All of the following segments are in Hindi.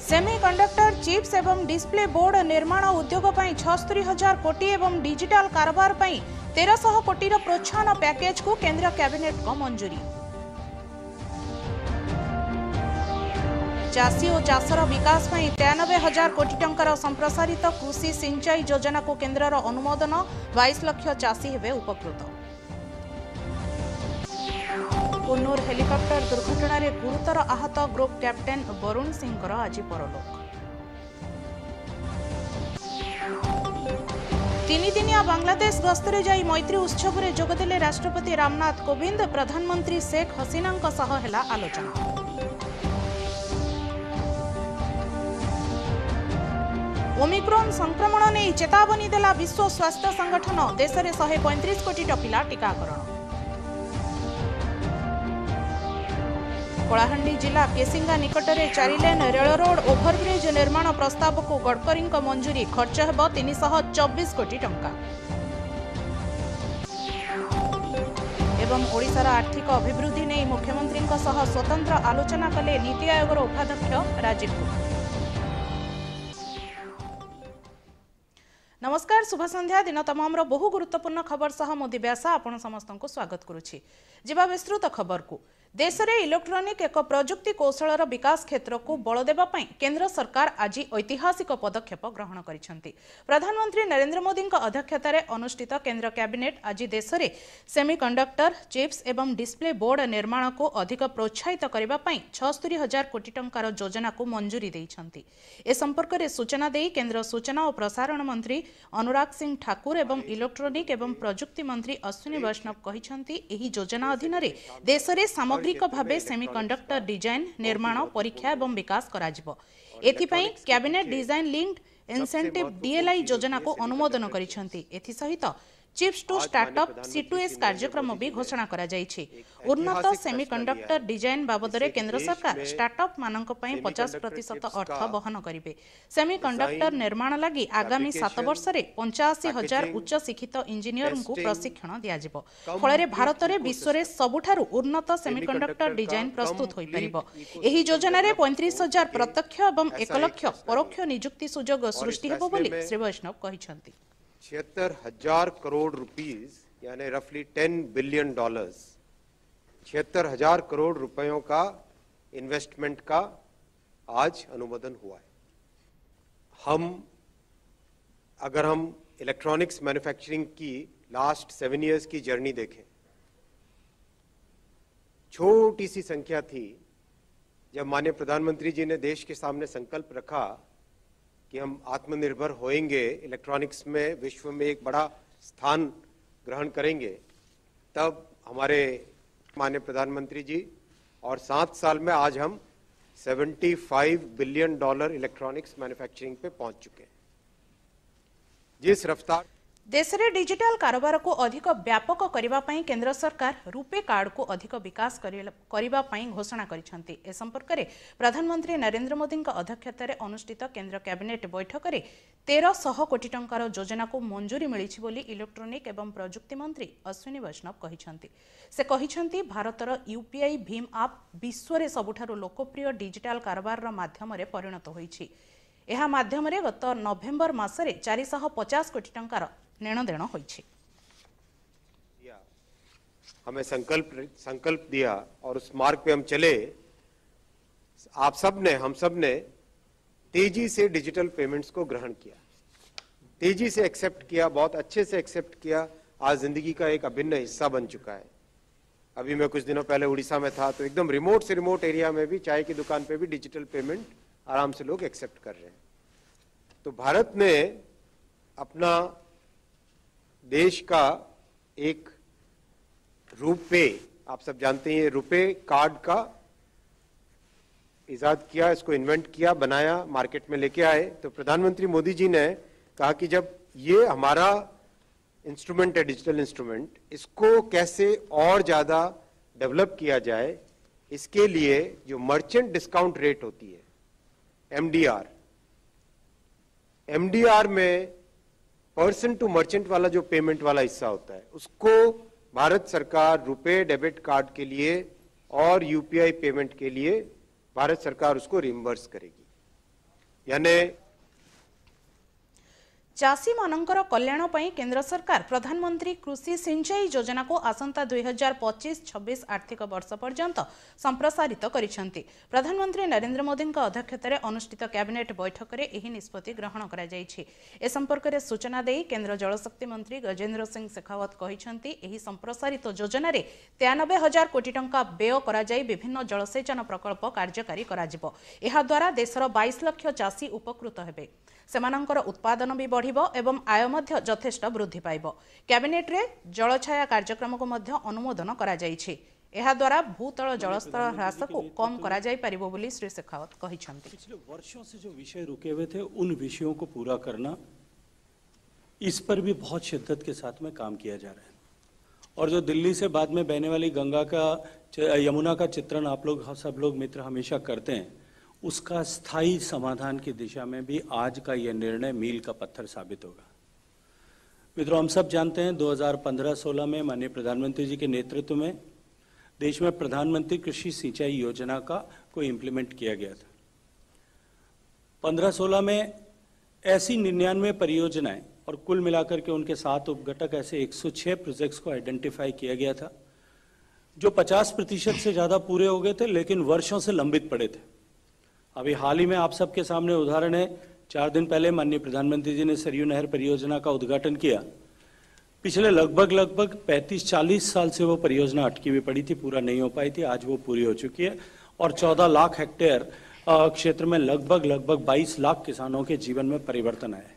सेमीकंडक्टर चिप्स एवं डिस्प्ले बोर्ड निर्माण उद्योग पर 76,000 कोटी एवं डिजिटल कारोबार पर 1,300 कोटी प्रोत्साहन पैकेज को केंद्र कैबिनेट को मंजूरी। चाषी और चाषर विकास में 93,000 कोटी टंकार संप्रसारित कृषि सिंचाई योजना को केंद्रर अनुमोदन। 22 लाख चाषी हेबे उपकृत। कन्नूर हेलिकॉप्टर दुर्घटना रे गुरुतर आहत ग्रुप कैप्टेन वरुण सिंह आज परलोक। 3 दिनिया बांग्लादेश गस्तरे जाई मैत्री उत्सव रे जोगदेले राष्ट्रपति रामनाथ कोविंद। प्रधानमंत्री शेख हसीना सह हेला आलोचना। ओमिक्रॉन संक्रमण नहीं चेतावनी देला विश्व स्वास्थ्य संगठन। देश में 135 कोटी टपिला टीकाकरण। कलाहांडी जिला केसिंगा निकट में 4 लेन रेल रोड ओभरब्रिज निर्माण प्रस्ताव को गडकरी मंजूरी। खर्च हेब 324 कोटी टंका। एवं ओडिशार आर्थिक अभिवृद्धि नहीं मुख्यमंत्री स्वतंत्र आलोचना कले नीति आयोगर उपाध्यक्ष राजीव कुमार। नमस्कार, शुभ संध्या। दिन तमाम बहु गुरुत्वपूर्ण खबर सह मो दिव्यासा आपण समस्त को स्वागत करुछि। जिबा विस्तृत खबर को देश में इलेक्ट्रोनिक एक प्रजुक्ति कौशलर विकास क्षेत्र को बल देबा पई केंद्र सरकार आज ऐतिहासिक पदक्षेप ग्रहण करिसेंति। प्रधानमंत्री नरेंद्र मोदी अध्यक्षतार अनुष्ठित केंद्र कैबिनेट आज देश में सेमीकंडक्टर चिप्स एवं डिस्प्ले बोर्ड निर्माण को अधिक प्रोत्साहित करबा पई 76,000 कोटी टंकार योजना को मंजूरी देइछंती। ए संपर्क में सूचना देई केंद्र सूचना और प्रसारण मंत्री अनुराग सिंह ठाकुर एवं इलेक्ट्रोनिक एवं प्रजुक्ति मंत्री अश्विनी वैष्णव कहिसेंति एही योजना अधीन रे देश में सामग्रिक भावे सेमीकंडक्टर डिजाइन निर्माण परीक्षा एवं विकास कराजिबो। एथिपई cabinet design linked incentive DLI योजना को अनुमोदन करिसेंति। एथि सहित चिप्स टू स्टार्टअप C2S कार्यक्रम भी घोषणा करा जायछि। उन्नत सेमीकंडक्टर डिजाइन बाबदरे केंद्र सरकार स्टार्टअप मानक पई 50% अर्थ वहन करिवे। सेमीकंडक्टर निर्माण लागि आगामी 7 वर्ष रे 85,000 उच्च शिक्षित इंजीनियर को प्रशिक्षण दिया जिवो। फଳରେ भारत रे विश्व रे सबुठारु उन्नत सेमीकंडक्टर डिजाइन प्रस्तुत होई परिबो। एही योजना रे 35,000 प्रत्यक्ष एवं 1 लाख परोक्ष नियुक्ति सुजोग सृष्टि हेबो बोली श्री वैष्णव कहिसंती। 76,000 करोड़ रुपीस यानी रफली $10 बिलियन 76,000 करोड़ रुपयों का इन्वेस्टमेंट का आज अनुमोदन हुआ है। अगर हम इलेक्ट्रॉनिक्स मैन्युफैक्चरिंग की लास्ट 7 इयर्स की जर्नी देखें, छोटी सी संख्या थी जब माननीय प्रधानमंत्री जी ने देश के सामने संकल्प रखा कि हम आत्मनिर्भर होएंगे, इलेक्ट्रॉनिक्स में विश्व में एक बड़ा स्थान ग्रहण करेंगे। तब हमारे माननीय प्रधानमंत्री जी और 7 साल में आज हम $75 बिलियन इलेक्ट्रॉनिक्स मैन्युफैक्चरिंग पे पहुंच चुके हैं। जिस रफ्तार देश में डिजिटल कारोबार को अधिक व्यापक करबा पई केंद्र सरकार रुपे कार्ड को अधिक विकास करबा पई घोषणा करिसेंति। ए संपर्क में प्रधानमंत्री नरेंद्र मोदी अध्यक्षतार अनुष्ठित केंद्र कैबिनेट बैठक में 1,300 कोटी टंकार योजना को मंजूरी मिली बोली इलेक्ट्रोनिक एवं प्रजुक्ति मंत्री अश्विनी वैष्णव कहिसेंति। से कहिसेंति भारतर यूपीआई भीम आप विश्व रे सबुठारु लोकप्रिय डिजिटल कारोबार माध्यम रे परिणत होईछि। एहा माध्यम रे गत नवेम्बर मासरे 450 कोटी टंकार लेन देन होईछि। हमें संकल्प दिया और उस मार्ग पे हम चले। आप सब ने, हम सब ने तेजी से डिजिटल पेमेंट्स को ग्रहण किया, तेजी से एक्सेप्ट किया, बहुत अच्छे से एक्सेप्ट किया। आज जिंदगी का एक अभिन्न हिस्सा बन चुका है। अभी मैं कुछ दिनों पहले उड़ीसा में था तो एकदम रिमोट से रिमोट एरिया में भी चाय की दुकान पे भी डिजिटल पेमेंट आराम से लोग एक्सेप्ट कर रहे हैं। तो भारत ने अपना देश का एक रुपे, आप सब जानते हैं, रुपे कार्ड का इजाद किया, इसको इन्वेंट किया, बनाया, मार्केट में लेके आए। तो प्रधानमंत्री मोदी जी ने कहा कि जब ये हमारा इंस्ट्रूमेंट है, डिजिटल इंस्ट्रूमेंट, इसको कैसे और ज्यादा डेवलप किया जाए, इसके लिए जो मर्चेंट डिस्काउंट रेट होती है एमडीआर में पर्सन टू मर्चेंट वाला जो पेमेंट वाला हिस्सा होता है, उसको भारत सरकार रुपे डेबिट कार्ड के लिए और यूपीआई पेमेंट के लिए भारत सरकार उसको रिम्बर्स करेगी। यानी चाषी मानकर कल्याण पई केंद्र सरकार प्रधानमंत्री कृषि सिंचाई योजना को आसंता 2025-26 आर्थिक वर्ष पर्यंत संप्रसारित करिसेंती। प्रधानमंत्री नरेंद्र मोदी अध्यक्षतार अनुष्ठित कैबिनेट बैठक में यह निष्पत्ति ग्रहण करा जायछि। ए संपर्क में सूचना देई केंद्र जलशक्ति मंत्री गजेंद्र सिंह शेखावत कहिसेंती एही संप्रसारित योजना रे 93,000 कोटी टंका व्यय करा जाई विभिन्न जलसेचन प्रकल्प कार्यकारी करा जिवो। एहा द्वारा देशर 22 लाख चाषी उपकृत हेबे। सेमानंकर उत्पादन भी बढ़िबो एवं आय मध्य यथेष्ट वृद्धि पाइबो। कैबिनेट रे जलछाया कार्यक्रम को मध्य अनुमोदन करा जायछि। एहा द्वारा भूतल जलस्तर ह्रास को कम करा जाय परिबो बोली श्री शेखावत कहिसेंती। पिछले वर्षों से जो विषय रुके हुए थे उन विषयों को पूरा करना, इस पर भी बहुत शिद्दत के साथ में काम किया जा रहा है। और जो दिल्ली से बाद में बहने वाली गंगा का यमुना का चित्रण आप लोग सब लोग मित्र हमेशा करते हैं, उसका स्थायी समाधान की दिशा में भी आज का यह निर्णय मील का पत्थर साबित होगा। मित्रों, हम सब जानते हैं 2015-16 में माननीय प्रधानमंत्री जी के नेतृत्व में देश में प्रधानमंत्री कृषि सिंचाई योजना को इम्प्लीमेंट किया गया था। 15-16 में ऐसी 99 परियोजनाएं और कुल मिलाकर के उनके 7 उपघटक ऐसे 106 प्रोजेक्ट्स को आइडेंटिफाई किया गया था, जो 50% से ज़्यादा पूरे हो गए थे लेकिन वर्षों से लंबित पड़े थे। अभी हाल ही में आप सबके सामने उदाहरण है, 4 दिन पहले माननीय प्रधानमंत्री जी ने सरयू नहर परियोजना का उद्घाटन किया। पिछले लगभग 35-40 साल से वो परियोजना अटकी हुई पड़ी थी, पूरा नहीं हो पाई थी, आज वो पूरी हो चुकी है और 14 लाख हेक्टेयर क्षेत्र में लगभग 22 लाख किसानों के जीवन में परिवर्तन आया है।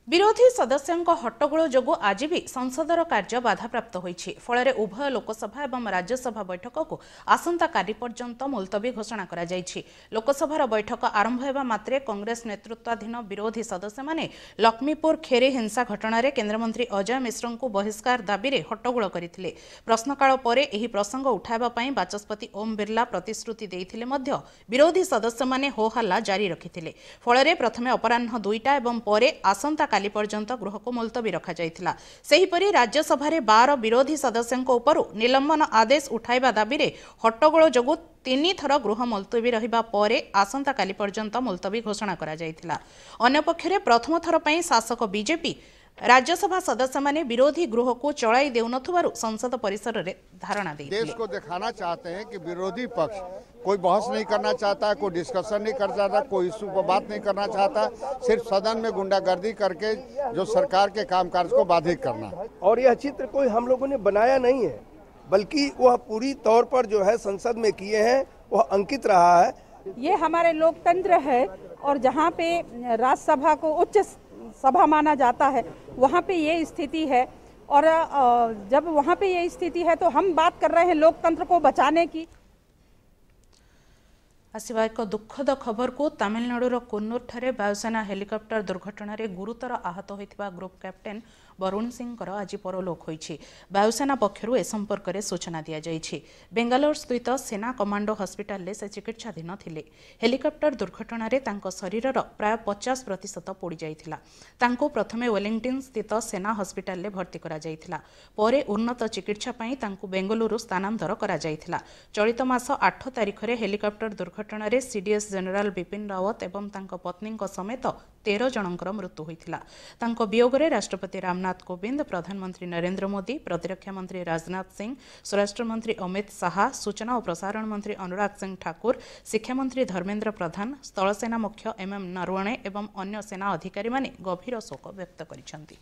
विरोधी सदस्यों हट्टगोल जोगु आज भी संसदर कार्य बाधाप्राप्त होइछि। फଳରେ उभय लोकसभा एवं राज्यसभा बैठक को आसंता काली पर्यंत मुलतवी घोषणा करा जाइछि। लोकसभार बैठक आरंभ हेबा मात्रे कांग्रेस नेतृत्वाधीन विरोधी सदस्य माने लक्ष्मीपुर खेरी हिंसा घटना रे केंद्रमंत्री अजय मिश्र को बहिष्कार दाबी रे हट्टगोल करथिले। प्रश्नकाल परे एही प्रसंग उठाइबा पई बाचस्पति ओम बिरला प्रतिश्रुति देइथिले मध्य विरोधी सदस्य माने हो हल्ला जारी रखिथिले। फଳରେ प्रथमे अपराह्न 2टा एवं परे आसंता काली पर्यंत गृह को मुलतवी रखा जाइथिला। सेहीपरि राज्यसभा रे 12 विरोधी सदस्यों उपरु निलंबन आदेश उठाइबा दाबी रे हट्टगोल जोगु 3 थर गृह मुलतवी रहिबा परे आसंता काली पर्यंत मुलतवी घोषणा करा जाइथिला। अन्य पक्षरे प्रथम थर पई शासक बीजेपी राज्यसभा सदस्य माने विरोधी गृह को चलाई देउनथुबारु संसद परिसर रे धारणा देइथिले। देश को दिखाना चाहते हैं कि विरोधी पक्ष कोई बहस नहीं करना चाहता, कोई डिस्कशन नहीं करना चाहता, कोई इशू पर बात नहीं करना चाहता, सिर्फ सदन में गुंडागर्दी करके जो सरकार के कामकाज को बाधित करना। और यह चित्र कोई हम लोगों ने बनाया नहीं है, बल्कि वह पूरी तौर पर जो है संसद में किए हैं, वह अंकित रहा है। ये हमारे लोकतंत्र है और जहाँ पे राज्यसभा को उच्च सभा माना जाता है वहाँ पे ये स्थिति है। और जब वहाँ पे ये स्थिति है तो हम बात कर रहे हैं लोकतंत्र को बचाने की। आसिबा एक दुखद खबर को तमिलनाडुर कुन्नूर ठारे वायुसेना हेलिकॉप्टर दुर्घटना रे गुरुतर आहत होइतिबा ग्रुप कैप्टेन वरुण सिंह आज परलोक होइछि। वायुसेना पक्षरु ए संपर्क में सूचना दिया जाइछि। बेंगालोर स्थित सेना कमांडो हॉस्पिटल ले से चिकित्साधीन थिले। हेलिकॉप्टर दुर्घटना रे तांको शरीरर प्राय 50% पोड़ी जाइथिला। तांको प्रथमे वेलिंगटन स्थित सेना हॉस्पिटल ले भर्ती करा जाइथिला। परे उन्नत चिकित्सा पई तांको बेंगलुरु स्थानांतर करा जाइथिला। चलित मास 8 तारिख रे हेलिकॉप्टर दुर्घटना रे सीडीएस जनरल बिपिन रावत एवं तांको पत्नी समेत 13 जनकर मृत्यु होइथिला। तांको वियोग रे राष्ट्रपति रामनाथ कोविंद, प्रधानमंत्री नरेंद्र मोदी, प्रतिरक्षा मंत्री राजनाथ सिंह, स्वराष्ट्र मंत्री अमित शाह, सूचना और प्रसारण मंत्री अनुराग सिंह ठाकुर, शिक्षा मंत्री धर्मेंद्र प्रधान, स्थलसेना मुख्य एमएम नरवणे एवं अन्य सेना अधिकारी माने गभीर शोक व्यक्त करिसेंती।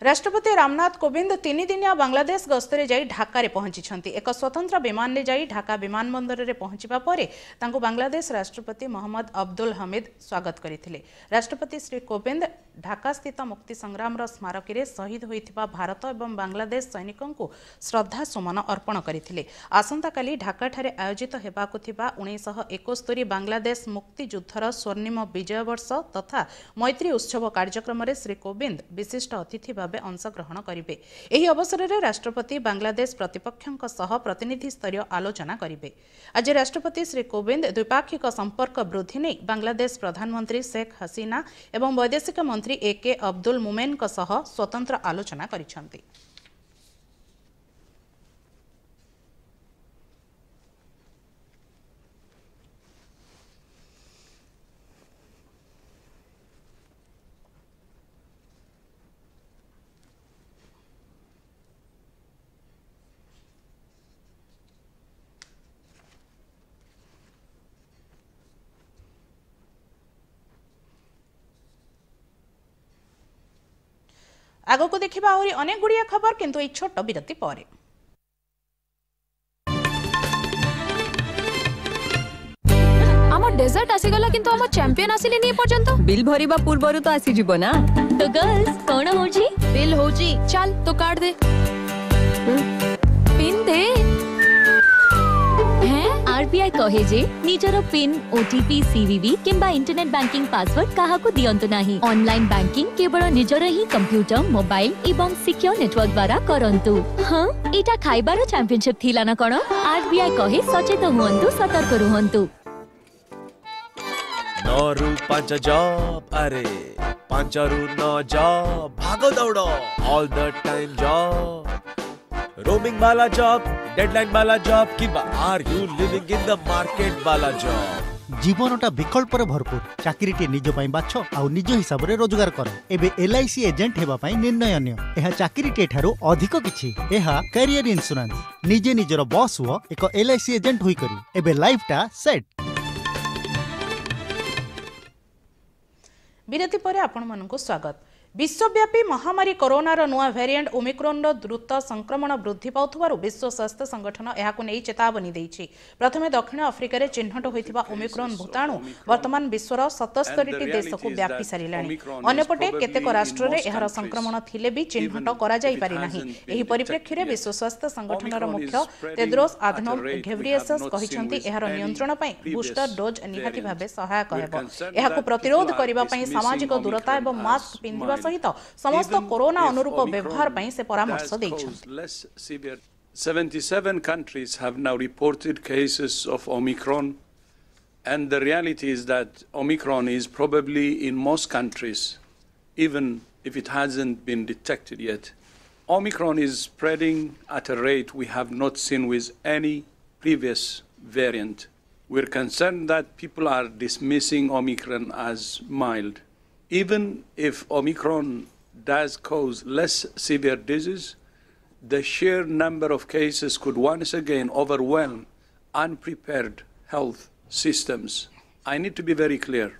राष्ट्रपति रामनाथ कोविंद 3 दिनिया बांग्लादेश गस्तरे जाई ढाका रे पहुंची। एक स्वतंत्र विमान ले जाई ढाका विमानबंदर रे पहुंचीबा परे तांको बांग्लादेश राष्ट्रपति मोहम्मद अब्दुल हमीद स्वागत करिथिले। राष्ट्रपति श्री कोविंद ढाका स्थित मुक्ति संग्राम स्मारक रे शहीद होइथिबा भारत एवं बांग्लादेश सैनिकों को श्रद्धा सुमन अर्पण करिथिले। आसंता काली ढाका ठारे आयोजित हेबाकु थिबा 1971 बांग्लादेश मुक्ति युद्धर स्वर्णिम विजय वर्ष तथा मैत्री उत्सव कार्यक्रम रे श्री कोविंद विशिष्ट अतिथि भाबे अंशग्रहण करिवे। एही अवसर रे राष्ट्रपति बांग्लादेश प्रतिपक्षों सह प्रतिनिधि स्तरीय आलोचना करिवे। आज राष्ट्रपति श्री कोविंद द्विपाक्षिक संपर्क वृद्धि नै बांग्लादेश प्रधानमंत्री शेख हसीना एवं वैदेशिक मंत्री एके अब्दुल मोमेन सह स्वतंत्र आलोचना करिसेंती। आगको देखिबा आहुरी अनेक गुड़िया खबर किंतु एक छोट विरति परे। आम डेजर्ट आसीगला किंतु आम चैंपियन आसिले नहीं पर्यंत बिल भरिबा पूर्वरु तो आसी जिवो ना। तो गर्ल्स कोन होजी बिल होजी चल तो कार्ड दे पिन दे हैं। आरबीआई कहे जे निजर पिन ओटीपी सीवीवी किंबा इंटरनेट बैंकिंग पासवर्ड काहा को दियंतु नाही। ऑनलाइन बैंकिंग केवल निजर ही कंप्यूटर मोबाइल एवं सिक्योर नेटवर्क द्वारा करंतु। हां एटा खाइबार चैंपियनशिप थिला ना कोन। आरबीआई कहे सचेत हुअंतु सतर्क रुहंतु। 9 ରୁ 5 जॉब अरे 5 ରୁ 9 जॉब भागो दौड़ो all the time job roaming वाला जॉब डेडलाइन वाला जॉब कि are you living in the market वाला जॉब। जीवनटा विकल्प भरपूर चाकरीटे निज पई बाछ आ निज हिसाब रे रोजगार कर। एबे एलआईसी एजेंट हेबा पई निर्णय अन्य एहा चाकरीटे ठारो अधिक किछि। एहा करियर इंश्योरेंस निजे निजर बॉस हुआ एक एलआईसी एजेंट होई करी एबे लाइफटा सेट। विरति परे आपण मानकु स्वागत। विश्वव्यापी महामारी कोरोनार नुआ वेरिएंट ओमिक्रॉन द्रुत संक्रमण वृद्धि पाउथबारु विश्व स्वास्थ्य संगठन एहाकु नै चेतावनी दैछि। प्रथमे दक्षिण अफ्रिका रे चिन्हट होइथिबा ओमिक्रॉन भूताणु वर्तमान विश्वर 77 टी देश को व्यापी सारिलाणी। अन्यपटे केतेक राष्ट्र रे एहार संक्रमण थिले भी चिन्हट करा जाई पारि नाही। एही परिप्रेक्षी रे विश्व स्वास्थ्य संगठनर मुख्य टेड्रोस अधनोम घेब्रियेसस कहिसंती एहार नियंत्रण पई बूस्टर डोज निहाती भाबे सहायक हेबो। एहाकु प्रतिरोध करिबा पई सामाजिक दूरता एवं मास्क पिंधिबा सहित समस्त कोरोना अनुरूप व्यवहार पई से परामर्श दैछन। 77 countries have now reported cases of Omicron, and the reality is that Omicron is probably in most countries, even if it hasn't been detected yet. Omicron is spreading at a rate we have not seen with any previous variant. We're concerned that people are dismissing Omicron as mild. Even if Omicron does cause less severe disease, the sheer number of cases could once again overwhelm unprepared health systems. I need to be very clear.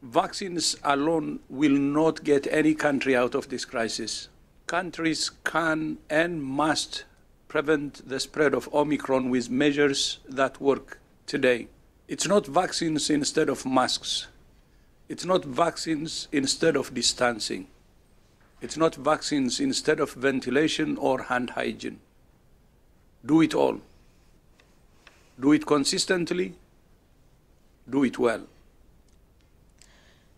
Vaccines alone will not get any country out of this crisis. Countries can and must prevent the spread of Omicron with measures that work today. It's not vaccines instead of masks. It's not vaccines instead of distancing. It's not vaccines instead of ventilation or hand hygiene. Do it all. Do it consistently. Do it well.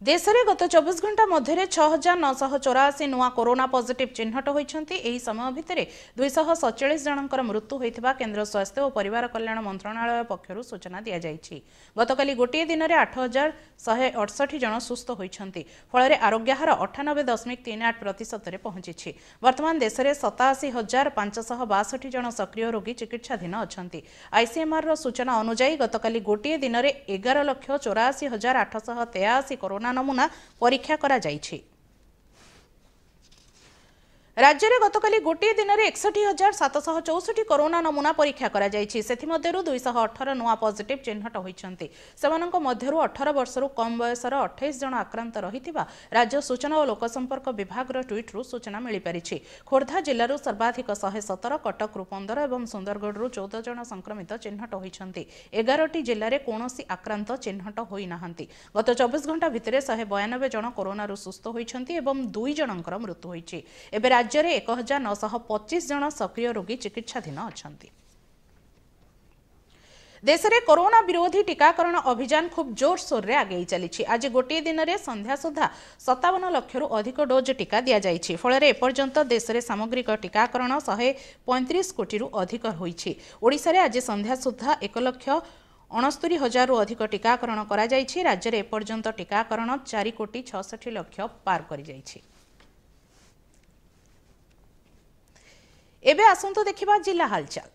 देश में गत 24 घंटा मध्य 6,984 नुआ कोरोना पॉजिटिव चिन्हट होइछंती। एही समय भितर 247 जनकर मृत्यु होइथिबा केंद्र स्वास्थ्य और परिवार कल्याण मंत्रणालय पक्षरु सूचना दिया जायछि। गतकाली गोटे दिन में 8,168 जन सुस्थ होइछंती। फल आरोग्य हार 98.38% रे पहुंची। वर्तमान देश में 87,562 जन सक्रिय रोगी चिकित्साधीन अछंती। आईसीएमआर सूचना अनुसार गतकाली गोटे दिन में 11,84,883 कोरोना नमूना परीक्षा करा जायछि। राज्य में गतकाली गोटे दिन में 61,764 कोरोना नमूना परीक्षा करा जायछि। सेथिमध्यरु 218 नुआ पॉजिटिव चिन्हट होइछंती। सेमानंक मध्यरु 18 वर्षरु कम बयसर 28 जन आक्रांत रहिथिबा राज्य सूचना और लोकसंपर्क विभाग ट्विट्रु सूचना मिली परिछि। खोर्धा जिल्लारु सर्वाधिक 117, कटकरु 15 एवं सुंदरगढ़ 14 जन संक्रमित चिन्हट होइछंती। 11टी जिल्ला रे कोनोसी आक्रांत चिन्हट होई नाहंती। गत 24 घंटा भितरे 192 जन कोरोना सुस्थ होइछंती एवं 2 जनकर मृत्यु होइछि। एबे राज्य में 1,925 जन सक्रिय रोगी चिकित्साधीन अछंती। देश में कोरोना विरोधी टीकाकरण अभियान खूब जोरसोर रे आगे चली। आज गोटे दिन में संध्या सुधा 57 लाख अधिक डोज टीका दि जाइछि। फल एपर्यंत देश में सामग्रिक टीकाकरण 135 कोटी अधिक होइछि। ओडिशा रे आज संध्या सुधा 1,69,000 अधिक टीकाकरण करा जाइछि। राज्य में एपर्यंत टीकाकरण 4,66,00,000 पार करि जाइछि। एबे आसंतो देखिबा जिला हालचाल।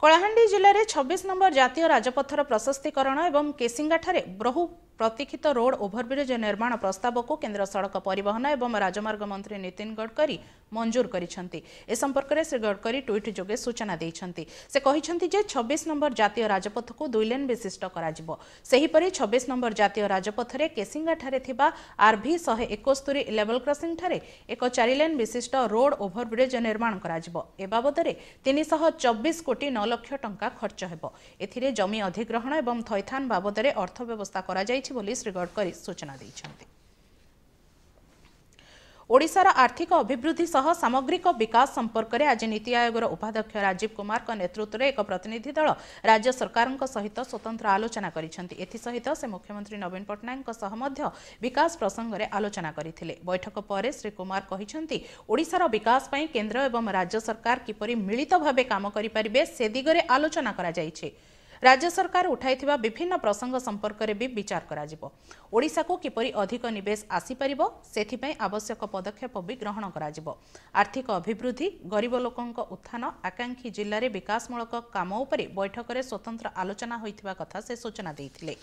कलाहांडी जिले में 26 नंबर जातीय राजपथर प्रशस्तीकरण एवं केसिंगा ठारे प्रतीक्षित रोड ओभरब्रिज निर्माण प्रस्ताव को केंद्र सड़क परिवहन एवं राजमार्ग मंत्री नितिन गडकरी मंजूर करिसेंती। ए संपर्क में श्री गडकरी ट्वीट जोगे सूचना देइछंती। से कहिसेंती जे 26 नंबर जातीय राजपथ को 2 लेन विशिष्ट कराजिबो। सेहीपरि 26 नंबर जातीय राजपथ रे केसिंगा ठारे थिबा आरभी 171 लेवल क्रॉसिंग ठारे एक 4 लेन विशिष्ट रोड ओभरब्रिज निर्माण कराजिबो। ए बाबदरे 324 कोटी 9 लाख टंका खर्च हेबो। एथिरे जमी अधिग्रहण एवं थैथान बाबदरे अर्थ व्यवस्था करा जायछि बोली श्री गडकरी सूचना दैछन्ति। ओडिशार आर्थिक अभिवृद्धि सह सामग्रिक विकास संपर्क में आज नीति आयोगर उपाध्यक्ष राजीव कुमार का नेतृत्व में एक प्रतिनिधि दल राज्य सरकार सहित स्वतंत्र आलोचना करिसेंति। एथिसहित से मुख्यमंत्री नवीन पट्टनायक सह मध्य विकास प्रसंग में आलोचना करथिले। बैठक पर श्री कुमार कहिसेंति ओडिशार विकास पई केंद्र एवं राज्य सरकार किपरि मिलित भावे काम करि परिबे से दिगरे आलोचना करा जायछि। राज्य सरकार उठाइथिबा विभिन्न प्रसंग संपर्क में भी विचार कराजिबो। ओडिशा को किपरि अधिक निवेश आसीपारिबो सेथिपई आवश्यक पदक्षेप भी ग्रहण कराजिबो। आर्थिक अभिवृद्धि गरीब लोकंक उत्थान आकांक्षी जिल्ला रे विकासमूलक काम उपरे बैठक में स्वतंत्र आलोचना होइथिबा कथा से सूचना दैथिले।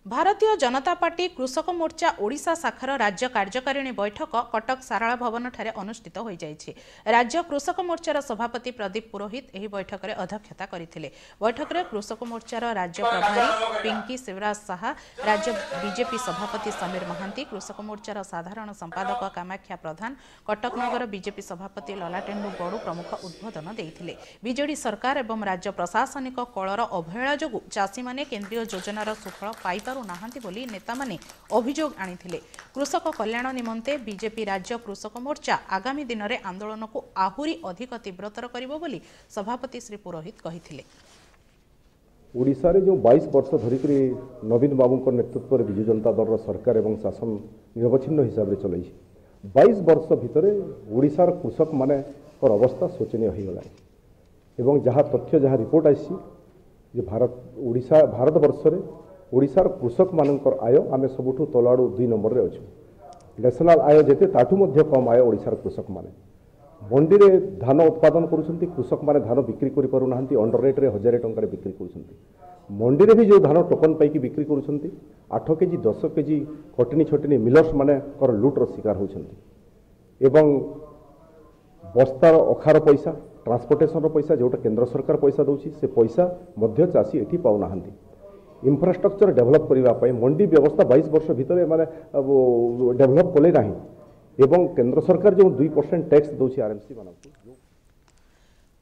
भारतीय जनता पार्टी कृषक मोर्चा ओडिशा शाखार राज्य कार्यकारिणी बैठक कटक सारला भवन ठारे अनुष्ठित हो जाइछि। राज्य कृषक मोर्चार सभापति प्रदीप पुरोहित एही बैठक में अध्यक्षता करथिले। बैठक में कृषक मोर्चार राज्य प्रभारी पिंकी शिवराज साहा, राज्य बीजेपी सभापति समीर महांती, कृषक मोर्चार साधारण संपादक कामाख्या प्रधान, कटक नगर बीजेपी सभापति ललाटेन्दु बड़ू प्रमुख उद्बोधन देइथिले। बीजेडी सरकार एवं राज्य प्रशासनिक कलर अवहेला जोगु चाषी माने केंद्रीय योजनार सुफल पाई नाहांती बोली नेता माने अभियोग आनिथिले। कृषक कल्याण निमंते बीजेपी राज्य कृषक मोर्चा आगामी दिन में आंदोलन को आहुरी अधिक तीव्रतर करिबो बोली सभापति श्री पुरोहित कहिथिले। ओडिशा रे जो 22 वर्ष धरिक नवीन बाबू को नेतृत्व में विजु जनता दल सरकार एवं शासन निरवच्छिन्न हिसाब से चलैछि। 22 वर्ष भितर ओडिशार कृषक माने अवस्था शोचनीय हो गला एवं जहाँ तथ्य जहाँ रिपोर्ट आसी भारत वर्ष रे ओडिशार कृषक मानकर आय आमे सबुठु तलाड़ू 2 नंबर रे अछि। नेशनल आय जेते ताठू मध्य कम आय ओडिशार कृषक माने मंडी रे धान उत्पादन करूछंती। कृषक माने धान बिक्री करि पारु नाहंती। अंडर रेट रे 1000 टंका रे बिक्री करूछंती। मंडी रे भी जो धान टोकन पाई बिक्री करूछंती 8 केजी 10 केजी कटनी छटनी मिलर्स माने कर लूट रो शिकार होछंती एवं बस्तार अखार पैसा ट्रांसपोर्टेशन पैसा जोटा केंद्र सरकार पैसा दउछि से पैसा मध्य चासी एठी पाउ नाहंती। इंफ्रास्ट्रक्चर डेभलप करने मंडी व्यवस्था 22 वर्ष भितर माने डेभलप कले ना एवं केंद्र सरकार जो 2% टैक्स दउछि आरएमसी मानक।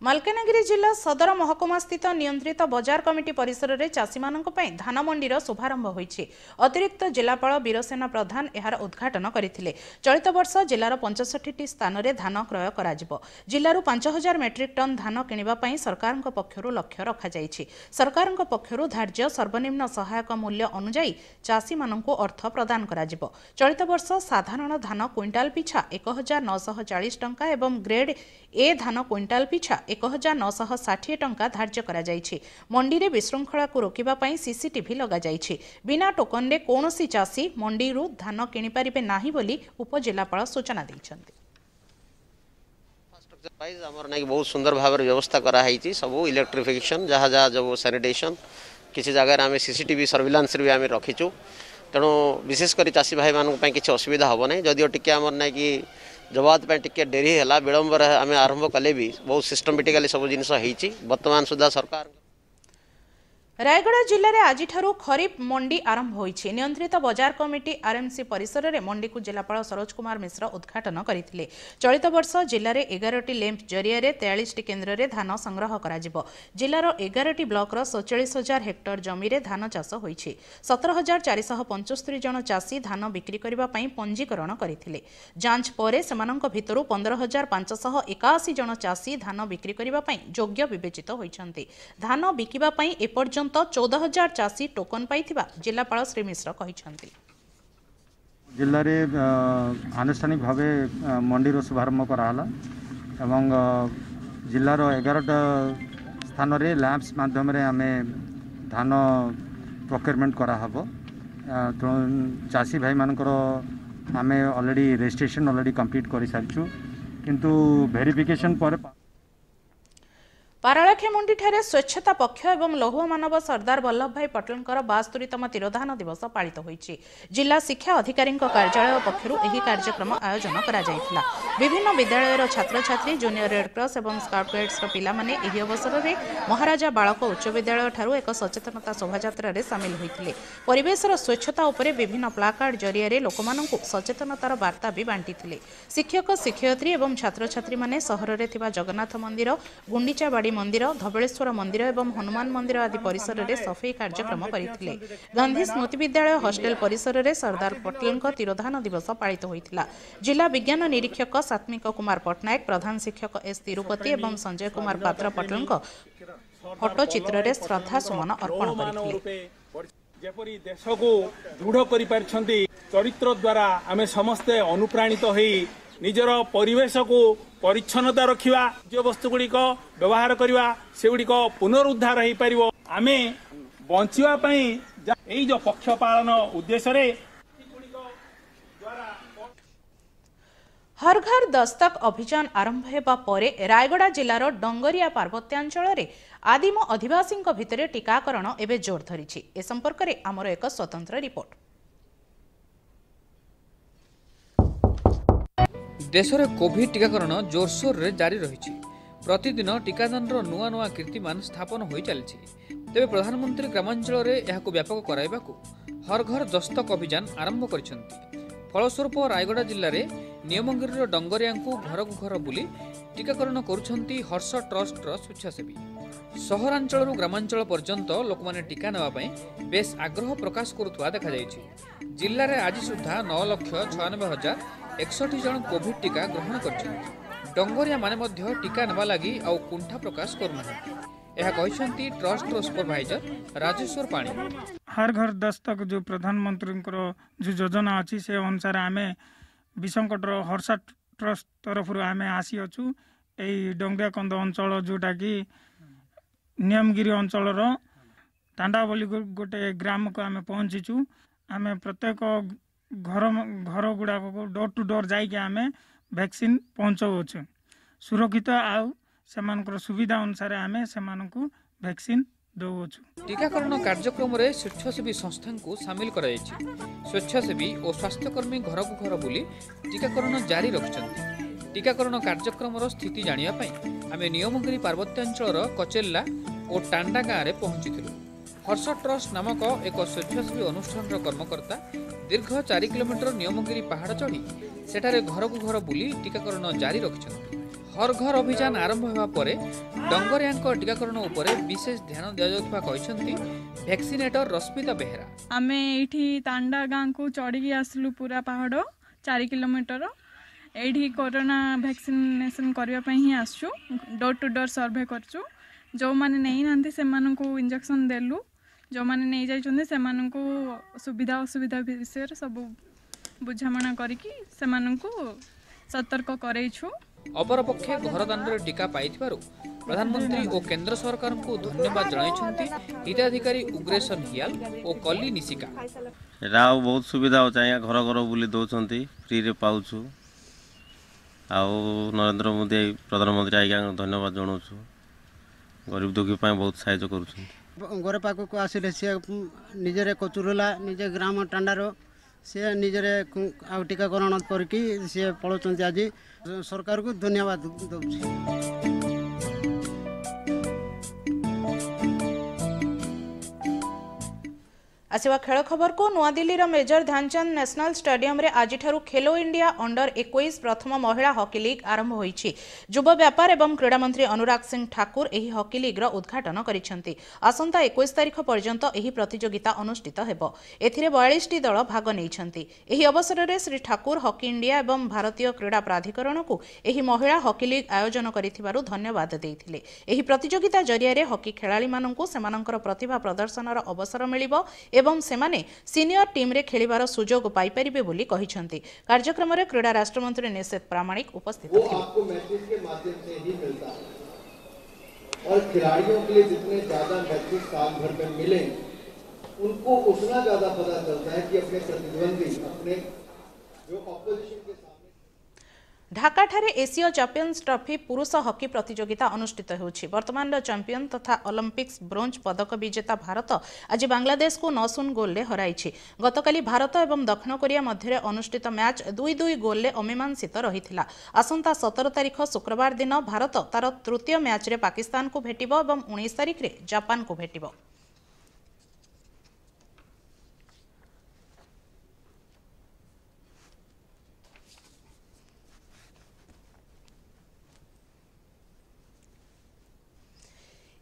मालकानगिरी जिला सदर महकुमा स्थित नियंत्रित बजार कमिटी परिसर में चाषी मानक पई धान मंडीर शुभारंभ होइछि। अतिरिक्त जिलापाल वीरसेना प्रधान एहार उद्घाटन करथिले। चलित वर्ष जिलार 65टी स्थान में धान क्रय कराजिबो। जिल्लारू 5000 मेट्रिक टन धान किनिबा पई सरकारक पक्षरु लक्ष्य रखा जाइछि। सरकारक पक्षरु धार्य सर्वनिम्न सहायक मूल्य अनुसार चाषी मानकु अर्थ प्रदान कराजिबो। चलित वर्ष साधारण धान क्विंटाल पिछा 1940 टंका एवं ग्रेड ए धान क्विंटाल पिछा 1960 टंका धार्य करा जाइछि। मंडी रे विशृंखला को रोकिबा पई सीसीटीवी लगा जाइछि। बिना टोकन रे कोनोसी चासी मंडी रु धान किनि परिबे नाही बोली उपजिल्लापाल सूचना दैछन्ति। वाइज हमर नै बहुत सुंदर भाव व्यवस्था करा हैछि। सब इलेक्ट्रिफिकेशन जहाँ जहाँ जो सैनिटेशन किसी जगह आम सीसीटीवी सर्विलांस भी आम रखीचु। तेणु विशेषकर चाषी भाई मानक पई किछि असुविधा हो ना। जदिओ टिके आमर नै कि जवाब टिके डेरी है विलंबर आम आरंभ कले भी बहुत सिस्टमेटिकली सब जिनस वर्तमान सुधा सरकार। रायगढ़ जिले में आज खरीफ मंडी आरंभ होइछि। नियंत्रित बजार कमिटी आरएमसी परिसर में मंडी को जिलापाल सरोज कुमार मिश्र उद्घाटन करथिले। चलित वर्ष जिले में 11टी लैंप जरिया 43टी केन्द्र में धान संग्रह कराजिबो। जिलार 11टी ब्लॉक 47,000 हेक्टर जमी रे धान चाष होइछि। 17,475 जन चाषी धान बिक्री करबा पई पंजीकरण करथिले। जांच पर सेमानंक भितरु 15,581 जन चाषी धान बिक्री करबा पई योग्य विवेचित होइछन्ति। धान बिकिबा पई एपर्यंत 14,000 चाषी टोकन पाइथिबा जिलापाल श्री मिश्र कहिछन्ति। जिल्ला रे आनुष्ठानिक भावे मंडीर शुभारंभ कराला एवं जिल्लार 11टा स्थान रे लैंप्स माध्यम रे आमे धान प्रोक्योरमेंट करा हबो। चाषी भाई मानकर आमे ऑलरेडी रजिस्ट्रेशन ऑलरेडी कंप्लीट कर सारिछु किंतु वेरिफिकेशन पर पारालाखेमुंडी ठारे स्वच्छता पक्ष एवं लौह मानव सरदार वल्लभ भाई पटेलଙ୍କର 72तम तिरोधान दिवस पालित होईछि। जिला शिक्षा अधिकारी कार्यालय पक्षरु एही कार्यक्रम आयोजन करा जायथिला। विभिन्न विद्यालयर छात्र छात्री जूनियर रेड क्रॉस एवं स्काउट गाइड्स रो पिला माने एही अवसर रे महाराजा बालक उच्च विद्यालय ठारू एक सचेतनता शोभायात्रा रे शामिल होइथिले। परिवेशर स्वच्छता उपरे विभिन्न प्लाकार्ड जरिया रे लोकमानंकु सचेतनतार वार्ता भी बांटिथिले। शिक्षक शिक्षयित्री एवं छात्र छात्री माने सहर रे थिबा जगन्नाथ मंदिर, गुंडीचाबाड़ी मंदिर, धबलेश्वर मंदिर एवं हनुमान मंदिर आदि परिसर रे सफाई कार्यक्रम करथिले। गांधी स्मृति विद्यालय हॉस्टेल परिसर रे सरदार पटेलଙ୍କ तिरोधान दिवस पालित होइथिला। जिला विज्ञान निरीक्षक सात्मिक कुमार पटनायक, प्रधान शिक्षक एस तिरुपति एवं संजय कुमार पात्र पटेलଙ୍କ फोटो चित्र रे श्रद्धा सुमन अर्पण करथिले। जेपरी देश को दृढ़ करि पारछंती चरित्र द्वारा आमे समस्ते अनुप्राणित होई निजर परिवेश को परिच्छन्नता रखिवा, जो वस्तु गुड़िक व्यवहार करवा से गुड़िक पुनरुद्धार हो पार। आम बंचा यही जो पक्ष पालन उद्देश्य हर घर दस्तक अभियान आरंभ हेबा परे रायगड़ा जिलार डंगरिया पार्वत्यांचल रे आदिम अधिवासी भितर टीकाकरण एवं जोर धरी। ए संपर्क में आमर एक स्वतंत्र रिपोर्ट। देश में कोविड टीकाकरण जोरसोर रे जारी रही। प्रतिदिन टीकादान नुआ नुआ कीर्तिमान स्थापन हो चली। तेज प्रधानमंत्री ग्रामांचल रे यहाकु व्यापक कराइबाकु हर घर दस्तक अभियान आरंभ करिसेंती। फलस्वरूप रायगड़ा जिले में नियमगिरी डंगरिया घर को घर बुली टीकाकरण करुछंती हर्ष ट्रस्ट स्वेच्छासेवी। सहरांचल ग्रामांचल पर्यंत लोक माने टीका नेवाई बेस आग्रह प्रकाश करुवा देखा जायछि। जिले में आज सुधा 9,96,061 जन कोविड टीका ग्रहण करछन्ति। डंगरिया माने मध्य टीका नेबा लागि आउ कुंठा प्रकाश करुनाहांति। यह कहते ट्रस्ट सुपरभाइजर राजेश्वर पाणी। हर घर दस्तक जो प्रधानमंत्री जो योजना अच्छी से अनुसार आम विषमकटर हर्ष ट्रस्ट तरफ आम आसी अच्छु। यही डंगरिया कंद अंचल जोटा कि नियमगिरी अंचल टांडा बोली गोटे ग्राम को आम पहुँचीचु। आम प्रत्येक घर घर गुड़ा डोर टू डोर जाइए आम वैक्सीन पहुँचाऊँ सुरक्षित आउ सेमानकर सुविधा अनुसार आम से वैक्सीन दौचु। टीकाकरण कार्यक्रम में स्वेच्छासेवी संस्था को सामिल कराई। स्वेच्छासेवी और स्वास्थ्यकर्मी घर को घर बुली टीकाकरण जारी रखिछन्ति। टीकाकरण कार्यक्रम स्थिति जानिया आम नियमगिरी पार्वत्यांचल कचेल्ला और टांडा गाँव में पहुंचीलु। हर्ष ट्रस्ट नामक एक स्वेच्छासेवी अनुष्ठान कर्मकर्ता दीर्घ 4 किलोमीटर नियमगिरी पहाड़ चढ़ी सेठारे घर को घर बुली टीकाकरण जारी रखिछन्ति। हर घर अभियान आरंभ होगा परे डंगरिया टीकाकरण उपरे विशेष ध्यान दिया जाउथबा कहछन्ति वैक्सीनेटर रश्मिता बेहरा। आमे एठी तांडा गाँ को चढ़ी आसलु पूरा पहाड़ 4 किलोमीटर। एठी कोरोना वैक्सीनेशन करबा पई ही आसछु। डोर टू डोर सर्वे करछु। जो माने नहीं नांती से मानन को इंजेक्शन देलु। जो माने नहीं जाई चंदे से मानन को सुविधा असुविधा विषय सब बुझामणा करिकि से मानन को सतर्क करैछु। अपरपक्षे घरदान टीका पाई प्रधानमंत्री और केंद्र सरकार को धन्यवाद जणाइछन्ति हिताधिकारी उग्रेशन हियाल और कली निशिका। राव बहुत सुविधा चाहिए घर घर बुली दौरान फ्री रे पाउछु। आउ नरेंद्र मोदी प्रधानमंत्री आज्ञा धन्यवाद जनाऊँ। गरीब दुखी बहुत साहाय्य कर घर पाक को आसिले सी निजे कचुरला निजे ग्राम टांडार सी निजे टीकाकरण करके सी पलाउं। आज सरकार को धन्यवाद दूँ। आसिवा खेल खबर को नुआदिल्ली मेजर ध्यानचंद नेशनल स्टेडियम रे आज खेलो इंडिया अंडर 21 प्रथम महिला हॉकी लीग आरंभ होईछि। युव व्यापार एवं क्रीड़ा मंत्री अनुराग सिंह ठाकुर एही हॉकी लीग रो उद्घाटन करिसेंति। आसंता 21 तारिख पर्यंत एही प्रतियोगिता अनुष्ठित हेबो। एथिरे 42 टी दल भाग नेइछन्ति। एही अवसर रे श्री ठाकुर हॉकी इंडिया एवं भारतीय क्रीड़ा प्राधिकरण को एही महिला हॉकी लीग आयोजन करिथिबारु धन्यवाद देइथिले। एही प्रतियोगिता जरिया रे हॉकी खेलाड़ी माननकु सेमानंकर प्रतिभा प्रदर्शनर अवसर मिलिबो एवं सेमाने सीनियर टीम रे खेलिबार सुजोग पाई परिबे बोली कहिसंती। कार्यक्रम रे क्रीड़ा राष्ट्रमंत्री निषेध प्रामाणिक उपस्थित थे। आपको मैसेज के माध्यम से ही मिलता है और खिलाड़ियों के लिए जितने ज्यादा मैसेज साल भर में मिले उनको उतना ज्यादा पता चलता है कि अपने प्रतिद्वंदी अपने जो ऑपोजिशन के सामने ढाकाठारे एशिया चैंपियंस ट्रॉफी पुरुष हॉकी प्रतियोगिता अनुष्ठित होउछि। वर्तमान चैंपियन तथा ओलंपिक्स ब्रोंज पदक विजेता भारत आज बांग्लादेश को 9-0 गोल हराइछि। गतकाली भारत एवं दक्षिण कोरिया मध्य अनुष्ठित मैच 2-2 गोल अमीमांसित रहिथिला। आसंता 17 तारिख शुक्रवार दिन भारत तार तृतीय मैच रे पाकिस्तान को भेटिबो एवं 19 तारिख रे जापान को भेटिबो।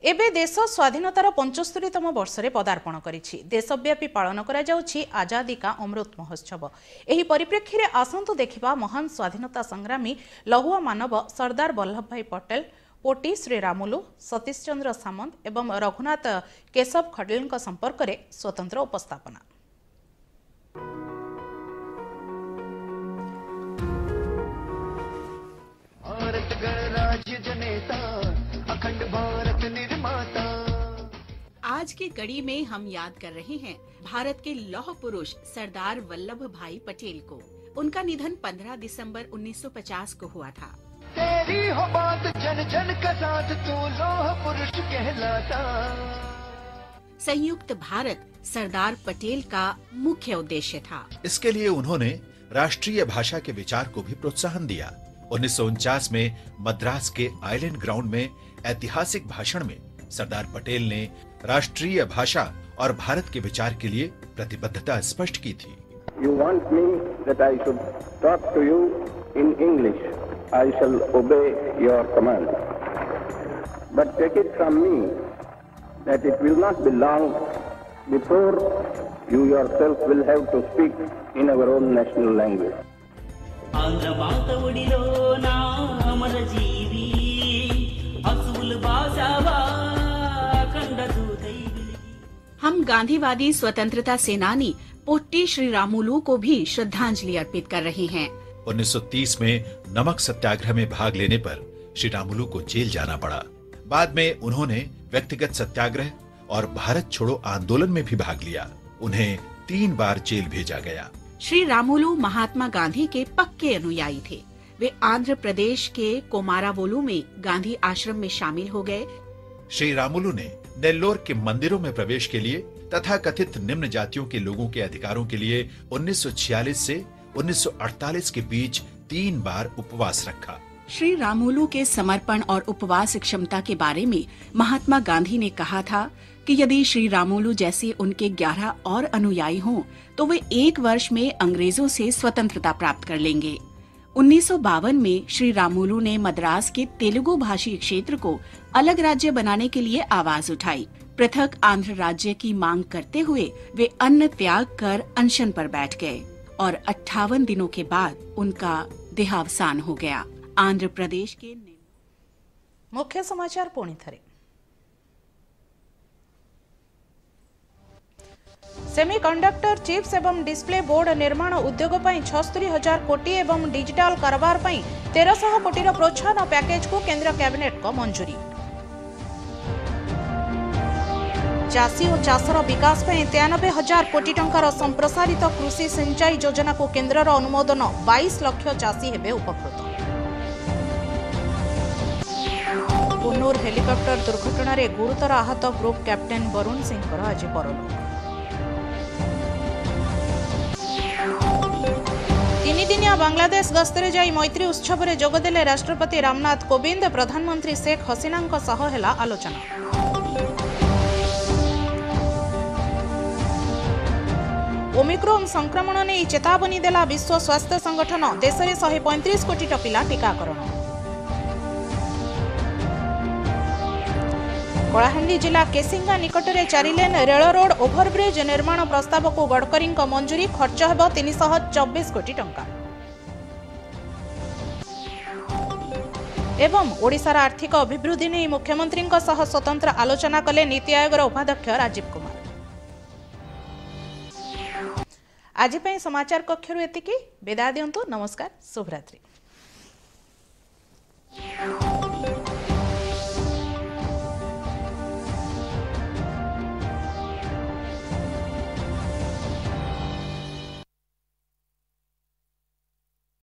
एबे देश स्वाधीनतार 75तम वर्ष रे पदार्पण करिछि। देशव्यापी पालन करा जाउछि आजादी का अमृत महोत्सव। एही परिप्रेक्षी रे आसंतु देखिबा महान स्वाधीनता संग्रामी लौह मानव सरदार वल्लभ भाई पटेल, पोटी श्री रामुलु, सतीश चंद्र सामंत एवं रघुनाथ केशव खडेलଙ୍କ संपर्क रे स्वतंत्र उपस्थापना। भारत गणराज्य जनेता, अखंड भारत निर्माता। आज की कड़ी में हम याद कर रहे हैं भारत के लौह पुरुष सरदार वल्लभ भाई पटेल को। उनका निधन 15 दिसंबर 1950 को हुआ था। तेरी हो बात जन जन का साथ, तू लौह पुरुष कहलाता। संयुक्त भारत सरदार पटेल का मुख्य उद्देश्य था। इसके लिए उन्होंने राष्ट्रीय भाषा के विचार को भी प्रोत्साहन दिया। 1949 में मद्रास के आइलैंड ग्राउंड में ऐतिहासिक भाषण में सरदार पटेल ने राष्ट्रीय भाषा और भारत के विचार के लिए प्रतिबद्धता स्पष्ट की थी। You want me that I should talk to you in English. I shall obey your command. But take it from me that it will not be long before you yourself will have to speak in our own national language. हम गांधीवादी स्वतंत्रता सेनानी पोट्टी श्री रामुलु को भी श्रद्धांजलि अर्पित कर रहे हैं। 1930 में नमक सत्याग्रह में भाग लेने पर श्री रामुलु को जेल जाना पड़ा। बाद में उन्होंने व्यक्तिगत सत्याग्रह और भारत छोड़ो आंदोलन में भी भाग लिया। उन्हें 3 बार जेल भेजा गया। श्री रामुलु महात्मा गांधी के पक्के अनुयायी थे। वे आंध्र प्रदेश के कोमारावोलू में गांधी आश्रम में शामिल हो गए। श्री रामुलु ने नेल्लोर के मंदिरों में प्रवेश के लिए तथा कथित निम्न जातियों के लोगों के अधिकारों के लिए 1946 से 1948 के बीच 3 बार उपवास रखा। श्री रामुलु के समर्पण और उपवास क्षमता के बारे में महात्मा गांधी ने कहा था कि यदि श्री रामुलु जैसे उनके 11 और अनुयायी हों तो वे 1 वर्ष में अंग्रेजों से स्वतंत्रता प्राप्त कर लेंगे। 1952 में श्री रामुलु ने मद्रास के तेलुगु भाषी क्षेत्र को अलग राज्य बनाने के लिए आवाज उठाई। पृथक आंध्र राज्य की मांग करते हुए वे अन्न त्याग कर अनशन पर बैठ गए और 58 दिनों के बाद उनका देहावसान हो गया। आंध्र प्रदेश के मुख्य समाचार पुणी थरे। सेमीकंडक्टर चिप्स एवं डिस्प्ले बोर्ड निर्माण उद्योग पर 76,000 कोटी एवं डिजिटल कारोबार पर 1300 कोटी प्रोत्साहन पैकेज को केंद्र कैबिनेट को मंजूरी। चाषी और चाषर विकास पर 93,000 कोटी टंकार संप्रसारित कृषि सिंचाई योजना को केंद्रर अनुमोदन। 22 लाख चाषी हेबे उपकृत। कुन्नूर हेलिकॉप्टर दुर्घटना रे गुरुतर आहत ग्रुप कैप्टेन वरुण सिंह आज परलोक। 3 दिनिया बांग्लादेश गस्तरे जाई मैत्री उत्सव रे जोगदेले राष्ट्रपति रामनाथ कोविंद। प्रधानमंत्री शेख हसीना सह हेला आलोचना। ओमिक्रॉन संक्रमण नहीं चेतावनी देला विश्व स्वास्थ्य संगठन। देश में 135 कोटी टपिला टीकाकरण। कलाहांडी जिला केसिंगा निकट में 4 लेन रेल रोड ओभरब्रिज निर्माण प्रस्ताव को गडकरी मंजूरी। खर्च हेब 324 कोटी टंका। एवं ओडिशार आर्थिक अभिवृद्धि नहीं मुख्यमंत्री सह स्वतंत्र आलोचना कले नीति आयोगर उपाध्यक्ष राजीव कुमार। आज समाचार कक्षरु एतिकी। विदाय दियंतु। नमस्कार, शुभरात्रि।